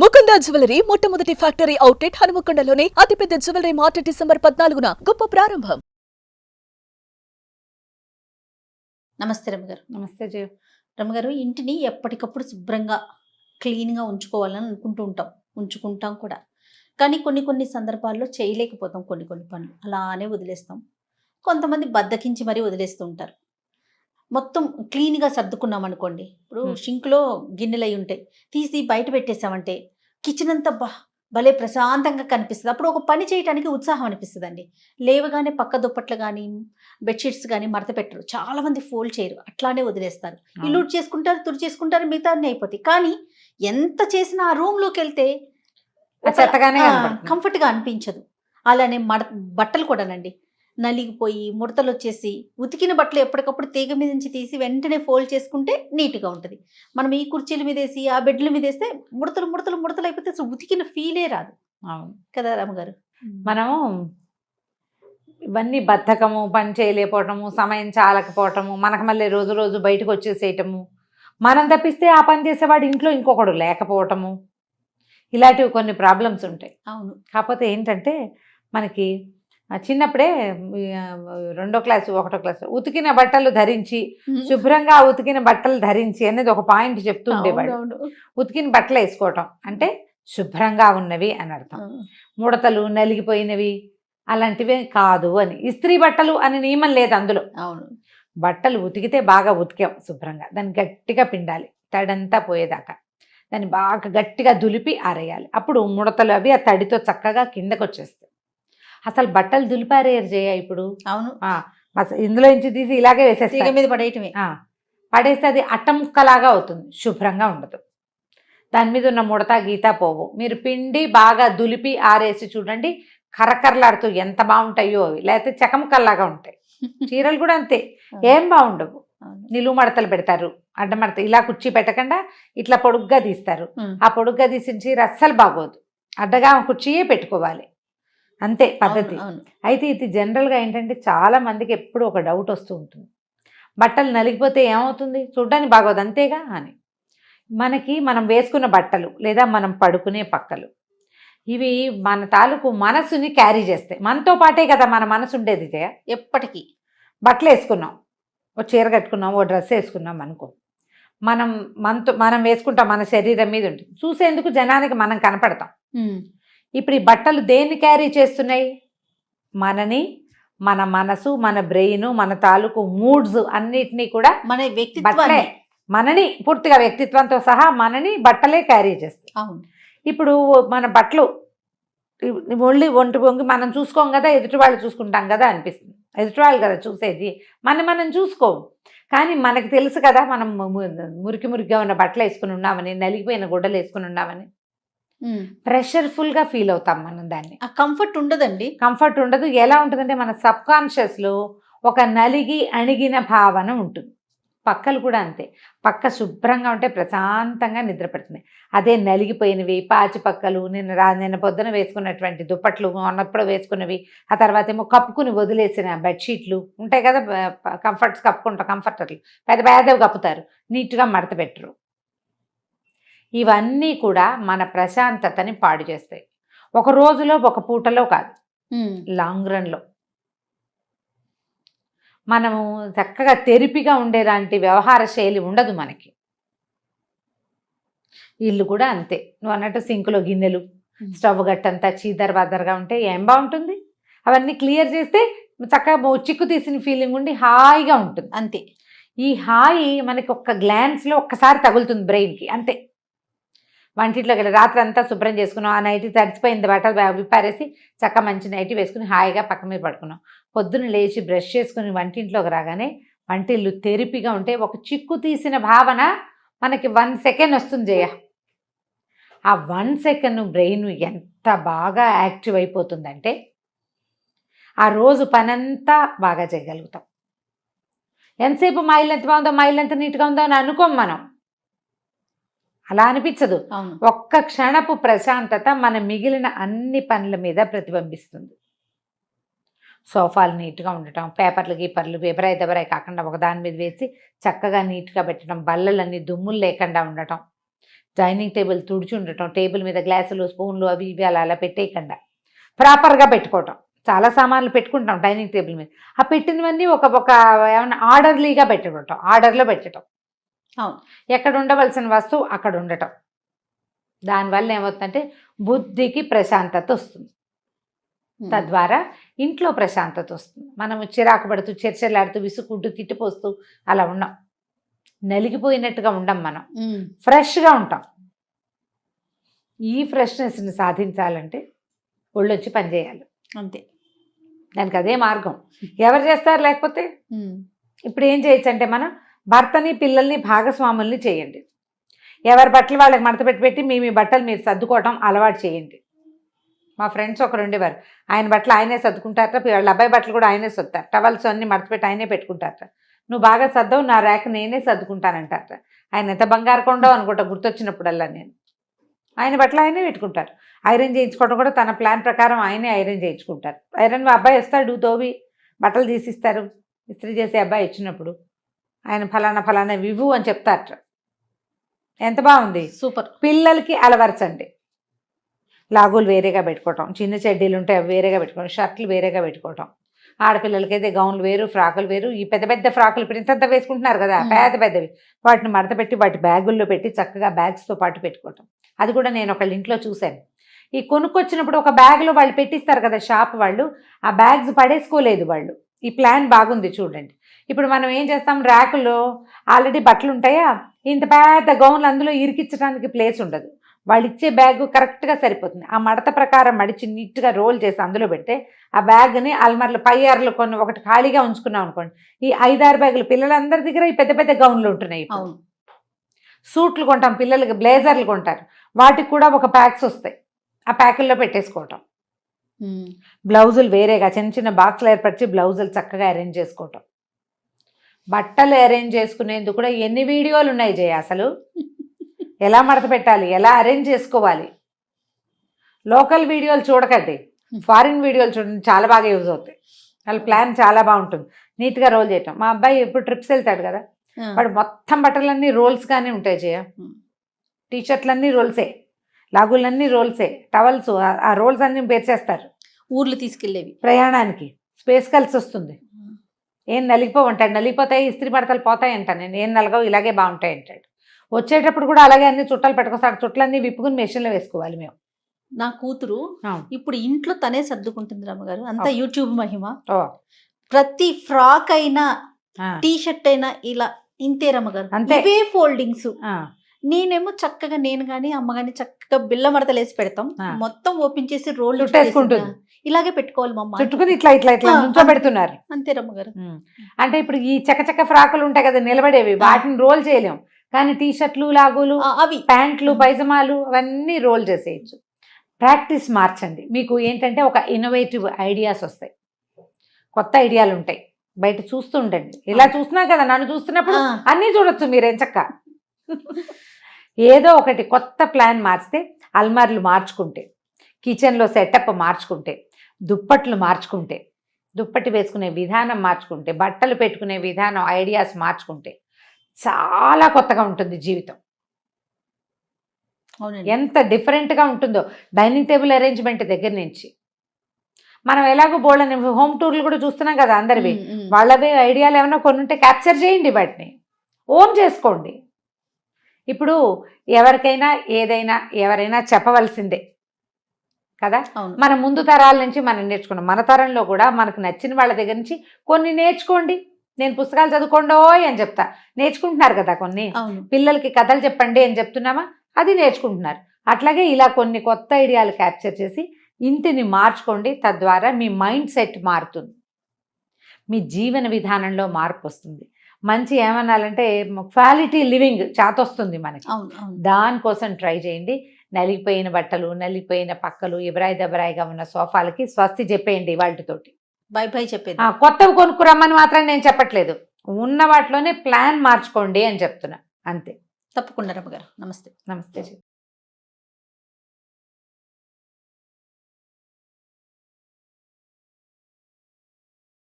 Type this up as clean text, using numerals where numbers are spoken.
Mukunda jewellery మొట్టమొదటి factory outlet హనుమకొండలోనే అతిపెద్ద jewellery mart December 14న గొప్ప ప్రారంభం. నమస్తే రమ్మగారు. నమస్తే జయ. రమ్మగారు, ఇంటిని ఎప్పటికప్పుడు శుభ్రంగా క్లీన్గా ఉంచుకోవాలని ఉంచుకుంటాం కూడా. కానీ కొన్ని సందర్భాల్లో చేయలేకపోతాం. కొన్ని పనులు అలానే వదిలేస్తాం. కొంతమంది బద్దకించి మరీ వదిలేస్తూ ఉంటారు. మొత్తం క్లీన్గా సర్దుకున్నాం అనుకోండి, ఇప్పుడు షింక్లో గిన్నెలు అయి ఉంటాయి, తీసి బయట పెట్టేసామంటే కిచెన్ అంతా భలే ప్రశాంతంగా కనిపిస్తుంది. అప్పుడు ఒక పని చేయడానికి ఉత్సాహం అనిపిస్తుంది అండి. లేవగానే పక్క దుప్పట్లు కానీ బెడ్షీట్స్ కానీ మడత పెట్టరు, చాలామంది ఫోల్డ్ చేయరు, అట్లానే వదిలేస్తారు. ఇల్లు చేసుకుంటారు, తుడి చేసుకుంటారు, మిగతా అన్నీ అయిపోతాయి. కానీ ఎంత చేసినా ఆ రూమ్లోకి వెళ్తే కంఫర్ట్గా అనిపించదు. అలానే బట్టలు కూడానండి, నలిగిపోయి ముడతలు వచ్చేసి ఉతికిన బట్టలు ఎప్పటికప్పుడు తీగ మీద నుంచి తీసి వెంటనే ఫోల్డ్ చేసుకుంటే నీట్గా ఉంటుంది. మనం ఈ కుర్చీల మీద వేసి ఆ బెడ్ల మీద వేస్తే ముడతలు అయిపోతే అసలు ఉతికిన ఫీలే రాదు. అవును కదా రామగారు. మనం ఇవన్నీ బద్ధకము, పని చేయలేకపోవటము, సమయం చాలకపోవటము, మనకు మళ్ళీ రోజు బయటకు వచ్చేసేయటము, మనం తప్పిస్తే ఆ పని చేసేవాడు ఇంట్లో ఇంకొకడు లేకపోవటము, ఇలాంటివి కొన్ని ప్రాబ్లమ్స్ ఉంటాయి. అవును. కాకపోతే ఏంటంటే మనకి చిన్నప్పుడే 2వ క్లాసు 1వ క్లాసు ఉతికిన బట్టలు ధరించి, శుభ్రంగా ఉతికిన బట్టలు ధరించి అనేది ఒక పాయింట్ చెప్తూ ఉండేవాడు. ఉతికిన బట్టలు వేసుకోవటం అంటే శుభ్రంగా ఉన్నవి అని అర్థం. ముడతలు, నలిగిపోయినవి అలాంటివే కాదు అని. ఇస్త్రీ బట్టలు అని నియమం లేదు అందులో. అవును. బట్టలు ఉతికితే బాగా ఉతికాం శుభ్రంగా, దాన్ని గట్టిగా పిండాలి, తడంతా పోయేదాకా దాన్ని బాగా గట్టిగా దులిపి ఆరేయాలి. అప్పుడు ముడతలు అవి ఆ తడితో చక్కగా కిందకు వచ్చేస్తాయి. అసలు బట్టలు దులిపారేరు చేయ ఇప్పుడు. అవును. ఇందులో నుంచి తీసి ఇలాగే వేసేస్తే మీద పడేయటమే, పడేస్తే అది అట్టముక్కలాగా అవుతుంది, శుభ్రంగా ఉండదు. దాని మీద ఉన్న ముడత గీత పోవు. మీరు పిండి బాగా దులిపి ఆరేసి చూడండి, కరకరలాడుతూ ఎంత బాగుంటాయో అవి. లేకపోతే చెకముక్కల్లాగా ఉంటాయి. చీరలు కూడా అంతే, ఏం బాగుండవు. నిలువు మడతలు పెడతారు, అడ్డమడత ఇలా కుర్చీ పెట్టకుండా ఇట్లా పొడుగ్గా తీస్తారు. ఆ పొడుగ్గా తీసిన చీర అస్సలు బాగోదు. అడ్డగా కుర్చీయే పెట్టుకోవాలి, అంతే పద్ధతి. అయితే ఇది జనరల్గా ఏంటంటే చాలా మందికి ఎప్పుడు ఒక డౌట్ వస్తూ ఉంటుంది, బట్టలు నలిగిపోతే ఏమవుతుంది, చూడ్డానికి బాగోదు అంతేగా అని. మనం వేసుకున్న బట్టలు లేదా మనం పడుకునే పక్కలు ఇవి మన తాలూకు మనసుని క్యారీ చేస్తాయి. మనతో పాటే కదా మన మనసు ఉండేది జయ. ఎప్పటికీ బట్టలు వేసుకున్నాం, ఓ చీర కట్టుకున్నాం, ఓ డ్రెస్ వేసుకున్నాం అనుకో, మనం వేసుకుంటాం, మన శరీరం మీద ఉంటుంది, చూసేందుకు జనానికి మనం కనపడతాం. ఇప్పుడు ఈ బట్టలు దేన్ని క్యారీ చేస్తున్నాయి? మనని, మన మనసు, మన బ్రెయిన్, మన తాలూకు మూడ్స్ అన్నిటినీ కూడా మన వ్యక్తిత్వం, మనని పూర్తిగా వ్యక్తిత్వంతో సహా మనని బట్టలే క్యారీ చేస్తాయి. అవును. ఇప్పుడు మన బట్టలు ఒంటి పొంగి మనం చూసుకోం కదా, ఎదుటి వాళ్ళు చూసుకుంటాం కదా అనిపిస్తుంది. ఎదుటి వాళ్ళు కదా చూసేది, మనం చూసుకోము. కానీ మనకు తెలుసు కదా మనం మురికిగా ఉన్న బట్టలు వేసుకుని ఉన్నామని, నలిగిపోయిన గుడ్డలు వేసుకుని ఉన్నామని. ప్రెషర్ఫుల్గా ఫీల్ అవుతాం మనం. దాన్ని కంఫర్ట్ ఉండదండి. కంఫర్ట్ ఉండదు. ఎలా ఉంటుందంటే మన సబ్కాన్షియస్లో ఒక నలిగి అణిగిన భావన ఉంటుంది. పక్కలు కూడా అంతే, పక్క శుభ్రంగా ఉంటే ప్రశాంతంగా నిద్ర పడుతుంది. అదే నలిగిపోయినవి, పాచి పక్కలు, నిన్న పొద్దున వేసుకున్నటువంటి దుప్పట్లు, ఉన్నప్పుడు వేసుకున్నవి, ఆ తర్వాత ఏమో కప్పుకుని వదిలేసిన బెడ్షీట్లు ఉంటాయి కదా, కంఫర్టర్లు పెద్దవి కప్పుతారు, నీట్గా మడత పెట్టరు. ఇవన్నీ కూడా మన ప్రశాంతతని పాడు చేస్తాయి. ఒక రోజులో ఒక పూటలో కాదు, లాంగ్ రన్లో. మనము చక్కగా తెరిపిగా ఉండేలాంటి వ్యవహార శైలి ఉండదు మనకి. ఇల్లు కూడా అంతే, నువ్వు అన్నట్టు సింకులో గిన్నెలు, స్టవ్ గట్టంతా చీదరబాదరగా ఉంటే ఏం బాగుంటుంది? అవన్నీ క్లియర్ చేస్తే చక్కగా చిక్కు తీసిన ఫీలింగ్ ఉండి హాయిగా ఉంటుంది. అంతే. ఈ హాయి మనకి ఒక్క గ్లాన్స్లో ఒక్కసారి తగులుతుంది బ్రెయిన్కి, అంతే. వంటింట్లోకి వెళ్ళి రాత్రి అంతా శుభ్రం చేసుకున్నాం, ఆ నైటీ తడిచిపోయింది, బట్టలు విప్పారేసి చక్క మంచి నైటీ వేసుకుని హాయిగా పక్క మీద పడుకున్నాం. పొద్దున్న లేచి బ్రష్ చేసుకుని వంటింట్లోకి రాగానే వంటిల్లు తెరిపిగా ఉంటే ఒక చిక్కు తీసిన భావన మనకి 1 సెకండ్ వస్తుంది జయ. ఆ 1 సెకండ్ బ్రెయిన్ ఎంత బాగా యాక్టివ్ అయిపోతుందంటే ఆ రోజు పనంతా బాగా చేయగలుగుతాం. ఎంతసేపు మా ఇల్లు ఎంత బాగుందో, మా ఇల్లు ఎంత నీట్గా ఉందో అని అనుకోం మనం, అలా అనిపించదు. ఒక్క క్షణపు ప్రశాంతత మన మిగిలిన అన్ని పనుల మీద ప్రతిబింబిస్తుంది. సోఫాలు నీట్గా ఉండటం, పేపర్లు గీపర్లు దెబరాయి కాకుండా ఒకదాని మీద వేసి చక్కగా నీట్గా పెట్టడం, బల్లలన్నీ దుమ్ములు లేకుండా ఉండటం, డైనింగ్ టేబుల్ తుడిచి ఉండటం, టేబుల్ మీద గ్లాసులు స్పూన్లు అవి ఇవి అలా అలా పెట్టేయకుండా ప్రాపర్గా పెట్టుకోవటం. చాలా సామాన్లు పెట్టుకుంటాం డైనింగ్ టేబుల్ మీద, ఆ పెట్టినవన్నీ ఒక ఒక ఏమన్నా ఆర్డర్లీగా పెట్టుకోవటం, ఆర్డర్లో పెట్టడం. అవును. ఎక్కడ ఉండవలసిన వస్తువు అక్కడ ఉండటం. దానివల్ల ఏమవుతుందంటే బుద్ధికి ప్రశాంతత వస్తుంది, తద్వారా ఇంట్లో ప్రశాంతత వస్తుంది. మనం చిరాకు పడుతూ చర్చలాడుతూ విసుక్కుంటూ తిట్టిపోస్తూ అలా ఉన్నాం, నలిగిపోయినట్టుగా ఉండం, మనం ఫ్రెష్గా ఉంటాం. ఈ ఫ్రెష్నెస్ని సాధించాలంటే ఒళ్ళొచ్చి పనిచేయాలి, అంతే. దానికి అదే మార్గం. ఎవరు చేస్తారు? లేకపోతే ఇప్పుడు ఏం చేయొచ్చు అంటే మనం భర్తని పిల్లల్ని భాగస్వాముల్ని చేయండి. ఎవరి బట్టలు వాళ్ళకి మడత పెట్టి మీ బట్టలు మీరు సర్దుకోవటం అలవాటు చేయండి. మా ఫ్రెండ్స్ ఒకరు ఉండేవారు, ఆయన బట్టలు ఆయనే సర్దుకుంటారట, వాళ్ళ అబ్బాయి బట్టలు కూడా ఆయనే సర్దుతారు, టవల్స్ అన్నీ మడత పెట్టి ఆయనే పెట్టుకుంటారట. నువ్వు బాగా సర్దవు, నా ర్యాక్ నేనే సర్దుకుంటానంటారట. ఆయన ఎంత బంగారు కొండో అనుకుంటా గుర్తొచ్చినప్పుడల్లా నేను. ఆయన బట్టలు ఆయనే పెట్టుకుంటారు. ఐరన్ చేయించుకోవడం కూడా తన ప్లాన్ ప్రకారం ఆయనే ఐరన్ చేయించుకుంటారు. ఐరన్ అబ్బాయి వస్తాడు, తోవి బట్టలు తీసిస్తారు, ఇస్త్రీ చేసే అబ్బాయి ఇచ్చినప్పుడు ఆయన ఫలానా ఫలానా వివు అని చెప్తారట. ఎంత బాగుంది, సూపర్. పిల్లలకి అలవరచండి. లాగులు వేరేగా పెట్టుకోవటం, చిన్న చెడ్డీలు ఉంటే అవి వేరేగా పెట్టుకోవడం, షర్ట్లు వేరేగా పెట్టుకోవటం. ఆడపిల్లలకైతే గౌన్లు వేరు, ఫ్రాకులు వేరు. ఈ పెద్ద పెద్ద ఫ్రాకులు ఇప్పుడు ఇంతంత వేసుకుంటున్నారు కదా, పెద్దవి, వాటిని మడత పెట్టి వాటి బ్యాగుల్లో పెట్టి చక్కగా బ్యాగ్స్తో పాటు పెట్టుకోవటం. అది కూడా నేను ఒకళ్ళ ఇంట్లో చూశాను. ఈ కొనుక్కొచ్చినప్పుడు ఒక బ్యాగ్లో వాళ్ళు పెట్టిస్తారు కదా షాప్ వాళ్ళు, ఆ బ్యాగ్స్ పడేసుకోలేదు వాళ్ళు. ఈ ప్లాన్ బాగుంది చూడండి. ఇప్పుడు మనం ఏం చేస్తాం, ర్యాకుల్లో ఆల్రెడీ బట్టలు ఉంటాయా, ఇంత పెద్ద గౌన్లు అందులో ఇరికించడానికి ప్లేస్ ఉండదు. వాళ్ళు ఇచ్చే బ్యాగ్ కరెక్ట్గా సరిపోతుంది. ఆ మడత ప్రకారం మడిచి నీట్గా రోల్ చేసి అందులో పెడితే ఆ బ్యాగ్ని అల్మర్లు పై అరలు కొన్ని ఒకటి ఖాళీగా ఉంచుకున్నాం అనుకోండి, ఈ 5-6 బ్యాగులు పిల్లలందరి దగ్గర ఈ పెద్ద పెద్ద గౌన్లు ఉంటున్నాయి. సూట్లు కొంటాం, పిల్లలకి బ్లేజర్లు కొంటారు, వాటికి కూడా ఒక ప్యాక్స్ వస్తాయి, ఆ ప్యాకుల్లో పెట్టేసుకోవటం. బ్లౌజులు వేరేగా చిన్న చిన్న బాక్స్లు ఏర్పరిచి బ్లౌజులు చక్కగా అరేంజ్ చేసుకోవటం. బట్టలు అరేంజ్ చేసుకునేందుకు కూడా ఎన్ని వీడియోలు ఉన్నాయి జయ, అసలు ఎలా మడత పెట్టాలి, ఎలా అరేంజ్ చేసుకోవాలి. లోకల్ వీడియోలు చూడకండి, ఫారిన్ వీడియోలు చూడండి, చాలా బాగా యూజ్ అవుతాయి. వాళ్ళ ప్లాన్ చాలా బాగుంటుంది, నీట్గా రోల్ చేయటం. మా అబ్బాయి ఎప్పుడు ట్రిప్స్ వెళ్తాడు కదా, వాడు మొత్తం బట్టలన్నీ రోల్స్గానే ఉంటాయి జయ. టీషర్ట్లన్నీ రోల్సే, లాగులన్నీ రోల్సే, టవల్స్ ఆ రోల్స్ అన్నీ పేర్చేస్తారు. ఊర్లు తీసుకెళ్ళేవి ప్రయాణానికి స్పేస్ కలిసి వస్తుంది. ఏం నలిగిపోవంటాడు, నలిగిపోతాయి ఇస్త్రీ మడతలు పోతాయి అంటాను నేను. ఏం నలగవు, ఇలాగే బాగుంటాయి అంటాడు. వచ్చేటప్పుడు కూడా అలాగే అన్ని చుట్టాలు పెట్టుకొస్తాడు, చుట్లన్నీ విప్పుకుని మెషిన్లో వేసుకోవాలి మేము. నా కూతురు ఇప్పుడు ఇంట్లో తనే సర్దుకుంటుంది రమ్మగారు, అంతా యూట్యూబ్ మహిమ. ప్రతి ఫ్రాక్ అయినా టీ షర్ట్ అయినా ఇలా ఇంతే రమ్మగారు, అంతే ఫోల్డింగ్స్. నేనేమో చక్కగా నేను కానీ అమ్మ కానీ చక్కగా బిల్ల మడతలు వేసి పెడతాం, మొత్తం ఓపెన్ చేసి రోల్ చుట్టేసుకుంటుంది. ఇలాగే పెట్టుకోవాలి మమ్మ, చుట్టుకుని ఇట్లా ఇట్లా ఇట్లా నుంచో పెడుతున్నారు. అంతే రమ్మగారు. అంటే ఇప్పుడు ఈ చక్క ఫ్రాకులు ఉంటాయి కదా నిలబడేవి, వాటిని రోల్ చేయలేం, కానీ టీ షర్ట్లు లాగులు అవి ప్యాంట్లు పైజమాలు అవన్నీ రోల్ చేసేయచ్చు. ప్రాక్టీస్ మార్చండి. మీకు ఏంటంటే ఒక ఇన్నోవేటివ్ ఐడియాస్ వస్తాయి, కొత్త ఐడియాలు ఉంటాయి. బయట చూస్తూ ఉండండి, ఇలా చూస్తున్నా కదా, నన్ను చూస్తున్నప్పుడు అన్నీ చూడొచ్చు మీరేం చక్క. ఏదో ఒకటి కొత్త ప్లాన్ మార్చితే, అల్మార్లు మార్చుకుంటే, కిచెన్లో సెటప్ మార్చుకుంటే, దుప్పట్లు మార్చుకుంటే, దుప్పటి వేసుకునే విధానం మార్చుకుంటే, బట్టలు పెట్టుకునే విధానం ఐడియాస్ మార్చుకుంటే చాలా కొత్తగా ఉంటుంది జీవితం. ఎంత డిఫరెంట్గా ఉంటుందో డైనింగ్ టేబుల్ అరేంజ్మెంట్ దగ్గర నుంచి. మనం ఎలాగో బోల్డని హోమ్ టూర్లు కూడా చూస్తున్నాం కదా అందరివి, వాళ్ళవే ఐడియాలు ఏమైనా కొన్ని ఉంటే క్యాప్చర్ చేయండి, వాటిని ఓన్ చేసుకోండి. ఇప్పుడు ఎవరికైనా ఏదైనా ఎవరైనా చెప్పవలసిందే కదా, మన ముందు తరాల నుంచి మనం నేర్చుకున్నాం. మన తరంలో కూడా మనకు నచ్చిన వాళ్ళ దగ్గర నుంచి కొన్ని నేర్చుకోండి. నేను పుస్తకాలు చదువుకోండో అని చెప్తా, నేర్చుకుంటున్నారు కదా. కొన్ని పిల్లలకి కథలు చెప్పండి అని చెప్తున్నామా, అది నేర్చుకుంటున్నారు. అట్లాగే ఇలా కొన్ని కొత్త ఐడియాలు క్యాప్చర్ చేసి ఇంటిని మార్చుకోండి, తద్వారా మీ మైండ్ సెట్ మారుతుంది, మీ జీవన విధానంలో మార్పు వస్తుంది. మంచి ఏమనాలంటే క్వాలిటీ లివింగ్ చాతొస్తుంది మనకి. దానికోసం ట్రై చేయండి. నలిగిపోయిన బట్టలు, నలిగిపోయిన పక్కలు, ఎబరాయి దెబరాయిగా ఉన్న సోఫాలకి స్వస్తి చెప్పేయండి, వాటితోటి బై బై చెప్పేది. కొత్తవి కొనుక్కురమ్మని మాత్రం నేను చెప్పట్లేదు, ఉన్న వాటిలోనే ప్లాన్ మార్చుకోండి అని చెప్తున్నా, అంతే. తప్పకుండా రమ్మగారు. నమస్తే. నమస్తే.